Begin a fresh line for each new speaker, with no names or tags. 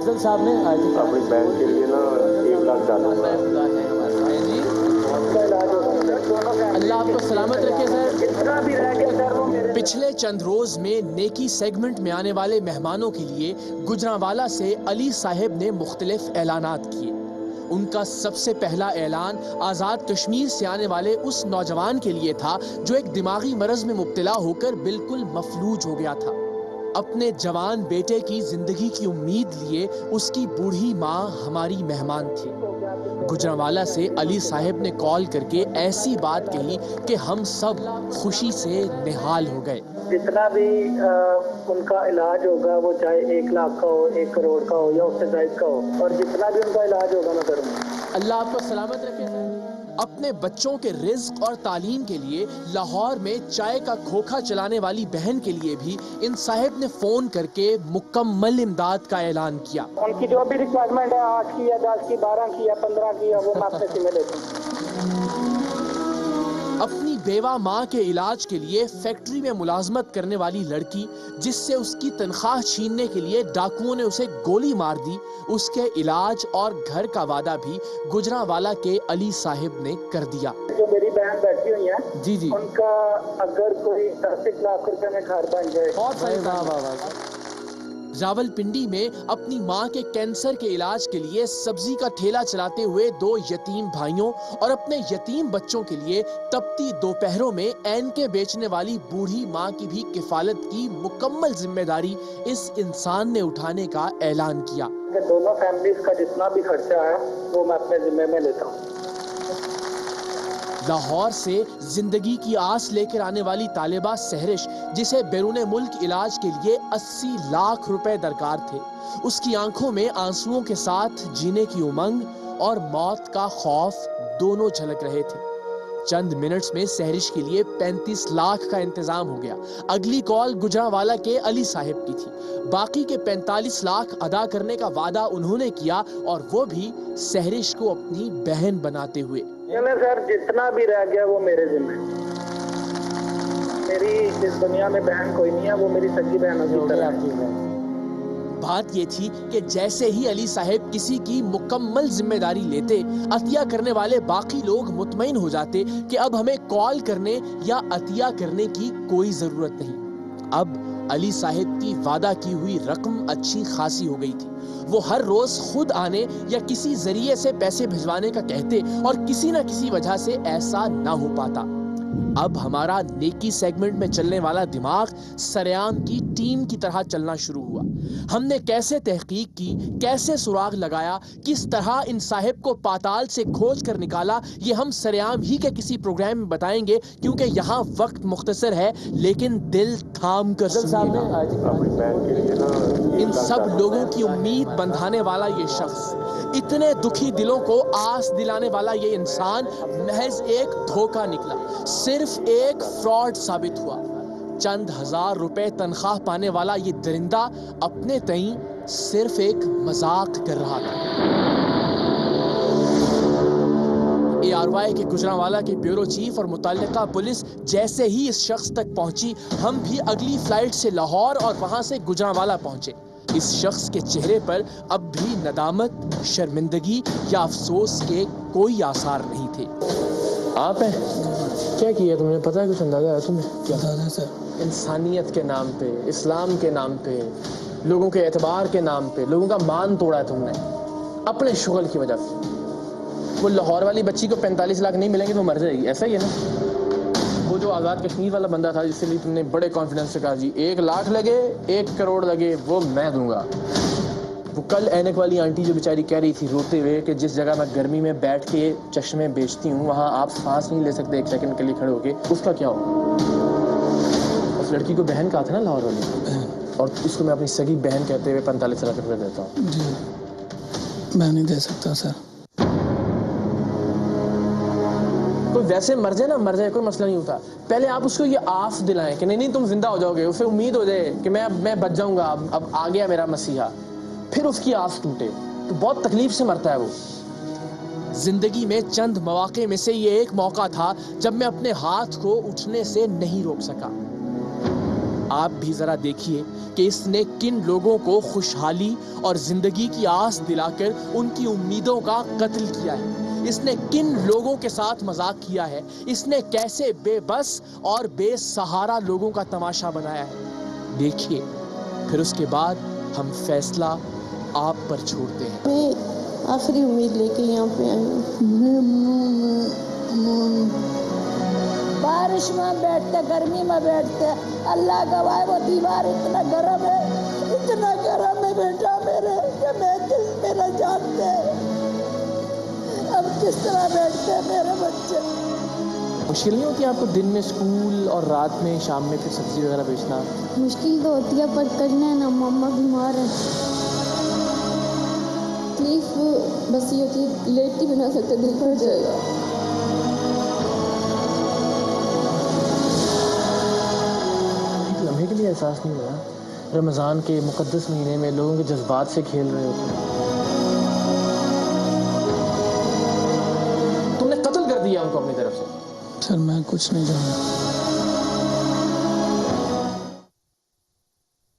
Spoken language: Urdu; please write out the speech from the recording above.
صاحب نے
اپنی بہن کے لیے نا 1 لاکھ ڈالنا ہے.
اللہ آپ کو سلامت رکھے سر.
پچھلے چند روز میں نیکی سیگمنٹ میں آنے والے مہمانوں کے لیے گجرانوالہ سے علی صاحب نے مختلف اعلانات کیے. ان کا سب سے پہلا اعلان آزاد کشمیر سے آنے والے اس نوجوان کے لیے تھا جو ایک دماغی مرض میں مبتلا ہو کر بالکل مفلوج ہو گیا تھا. اپنے جوان بیٹے کی زندگی کی امید لیے اس کی بوڑھی ماں ہماری مہمان تھی. گجرانوالہ سے علی صاحب نے کال کر کے ایسی بات کہی کہ ہم سب خوشی سے نہال ہو گئے.
جتنا بھی ان کا علاج ہوگا وہ چاہے 1 لاکھ کا ہو 1 کروڑ کا ہو یا اس سے زائد کا ہو اور جتنا بھی ان کا علاج ہوگا میں کروں گا.
اللہ آپ کو سلامت رکھے. اپنے بچوں کے رزق اور تعلیم کے لیے لاہور میں چائے کا کھوکھا چلانے والی بہن کے لیے بھی ان صاحب نے فون کر کے مکمل امداد کا اعلان کیا.
ان کی جو بھی ریکوائرمنٹ ہے 8 کی یا 10 کی 12 کی یا 15 کی وہ میں اپنے ذمہ لیتا ہوں.
اپنی بیوہ ماں کے علاج کے لیے فیکٹری میں ملازمت کرنے والی لڑکی جس سے اس کی تنخواہ چھیننے کے لیے ڈاکوؤں نے اسے گولی مار دی، اس کے علاج اور گھر کا وعدہ بھی گجرانوالہ کے علی صاحب نے کر دیا.
جو میری بہن بیٹھی ہوئی ہیں
جی ان
کا اگر کوئی 10 لاکھ روپے میں گھر بن جائے.
راولپنڈی میں اپنی ماں کے کینسر کے علاج کے لیے سبزی کا ٹھیلا چلاتے ہوئے 2 یتیم بھائیوں اور اپنے یتیم بچوں کے لیے تپتی دوپہروں میں اینکیں بیچنے والی بوڑھی ماں کی بھی کفالت کی مکمل ذمہ داری اس انسان نے اٹھانے کا اعلان کیا.
دونوں فیملیز کا جتنا بھی خرچہ ہے وہ میں اپنے ذمہ میں لیتا ہوں.
لاہور سے زندگی کی آس لے کر آنے والی طالبہ سہرش جسے بیرون ملک علاج کے لیے 80 لاکھ روپے درکار تھے، اس کی آنکھوں میں آنسوؤں کے ساتھ جینے کی امنگ اور موت کا خوف دونوں جھلک رہے تھے. چند منٹس میں سہرش کے لیے 35 لاکھ کا انتظام ہو گیا. اگلی کال گجرانوالہ کے علی صاحب کی تھی. باقی کے 45 لاکھ ادا کرنے کا وعدہ انہوں نے کیا اور وہ بھی سہرش کو اپنی بہن بناتے ہوئے.
سر جتنا بھی رہ گیا وہ میرے ذمہ. میری اس دنیا میں بہن کوئی نہیں ہے، وہ میری سگی بہن ہے.
بات یہ تھی کہ جیسے ہی علی صاحب کسی کی مکمل ذمہ داری لیتے، عطیہ کرنے والے باقی لوگ مطمئن ہو جاتے کہ اب ہمیں کال کرنے یا عطیہ کرنے کی کوئی ضرورت نہیں. اب علی صاحب کی وعدہ کی ہوئی رقم اچھی خاصی ہو گئی تھی. وہ ہر روز خود آنے یا کسی ذریعے سے پیسے بھجوانے کا کہتے اور کسی نہ کسی وجہ سے ایسا نہ ہو پاتا. اب ہمارا نیکی سیگمنٹ میں چلنے والا دماغ سریام کی ٹیم کی طرح چلنا شروع ہوا. ہم نے کیسے تحقیق کی، کیسے سراغ لگایا، کس طرح ان صاحب کو پاتال سے کھوج کر نکالا، یہ ہم سریام ہی کے کسی پروگرام میں بتائیں گے کیونکہ یہاں وقت مختصر ہے، لیکن دل تھام کر سنیے گا.
اپنی بہن کے لیے نا
ان سب لوگوں کی امید بندھانے والا یہ شخص، اتنے دکھی دلوں کو آس دلانے والا یہ انسان محض ایک دھوکہ نکلا، صرف ایک فراڈ ثابت ہوا. چند ہزار روپے تنخواہ پانے والا یہ درندہ اپنے تئیں صرف ایک مذاق کر رہا تھا. ARY کے گجرانوالہ کے بیورو چیف اور متعلقہ پولیس جیسے ہی اس شخص تک پہنچی، ہم بھی اگلی فلائٹ سے لاہور اور وہاں سے گجرانوالہ پہنچے. اس شخص کے چہرے پر اب بھی ندامت، شرمندگی یا افسوس کے کوئی آثار نہیں تھے. آپ ہیں؟ کیا کیا تم نے؟ پتا ہے کچھ اندازہ ہے تمہیں؟ کیا اندازہ ہے سر؟ انسانیت کے نام پہ، اسلام کے نام پہ، لوگوں کے اعتبار کے نام پہ لوگوں کا مان توڑا ہے تم نے اپنے شغل کی وجہ سے. وہ لاہور والی بچی کو 45 لاکھ نہیں ملیں گے تو مر جائے گی، ایسا ہی ہے نا؟ وہ جو آزاد کشمیر والا بندہ تھا جس لیے تم نے بڑے کانفیڈنس سے کہا جی 1 لاکھ لگے 1 کروڑ لگے وہ میں دوں گا. وہ کل اینک والی آنٹی جو بیچاری کہہ رہی تھی روتے ہوئے کہ جس جگہ میں گرمی میں بیٹھ کے چشمے بیچتی ہوں وہاں آپ سانس نہیں لے سکتے 1 سیکنڈ کے لیے کھڑے ہو کے، اس کا کیا ہو؟ اس لڑکی کو بہن کہا تھا نا لاہور والی، اور اس کو میں اپنی سگی بہن کہتے ہوئے 45 لاکھ روپے دیتا ہوں.
جی میں نہیں دے سکتا سر.
کوئی ویسے مر جائے نا مر جائے، کوئی مسئلہ نہیں ہوتا. پہلے آپ اس کو یہ آس دلائیں کہ نہیں تم زندہ ہو جاؤ گے، اسے امید ہو جائے کہ میں بچ جاؤں گا، اب آ گیا میرا مسیحا. پھر اس کی آس ٹوٹے تو بہت تکلیف سے مرتا ہے وہ. زندگی میں چند مواقع میں سے یہ ایک موقع تھا جب میں اپنے ہاتھ کو اٹھنے سے نہیں روک سکا. آپ بھی ذرا دیکھیے کہ اس نے کن لوگوں کو خوشحالی اور زندگی کی آس دلا کر ان کی امیدوں کا قتل کیا ہے. اس نے کن لوگوں کے ساتھ مذاق کیا ہے. اس نے کیسے بے بس اور بے سہارا لوگوں کا تماشا بنایا ہے. دیکھیے پھر اس کے بعد ہم فیصلہ آپ پر چھوڑتے ہیں.
میں آخری امید لے کے یہاں پہ آئی ہوں. بارش میں بیٹھتے، گرمی میں بیٹھتے، اللہ گواہ وہ دیوار اتنا گرم ہے بیٹا میرے کہ میں دل میرا جانتے. اب کس طرح بیٹھتے ہیں میرے بچے.
مشکل نہیں ہوتی آپ کو دن میں اسکول اور رات میں شام میں پھر سبزی وغیرہ بیچنا؟
مشکل تو ہوتی ہے پر کرنا ہے نا، ماما بیمار ہے. تکلیف بس یہ ہوتی ہے لیٹ ہی بنا سکتے، دل پھٹ جائے گا.
ایک لمحے کے لیے احساس نہیں ہوا رمضان کے مقدس مہینے میں لوگوں کے جذبات سے کھیل رہے ہوتے ہیں؟ تم نے قتل کر دیا ان کو اپنی طرف سے.
سر میں کچھ نہیں جانتا.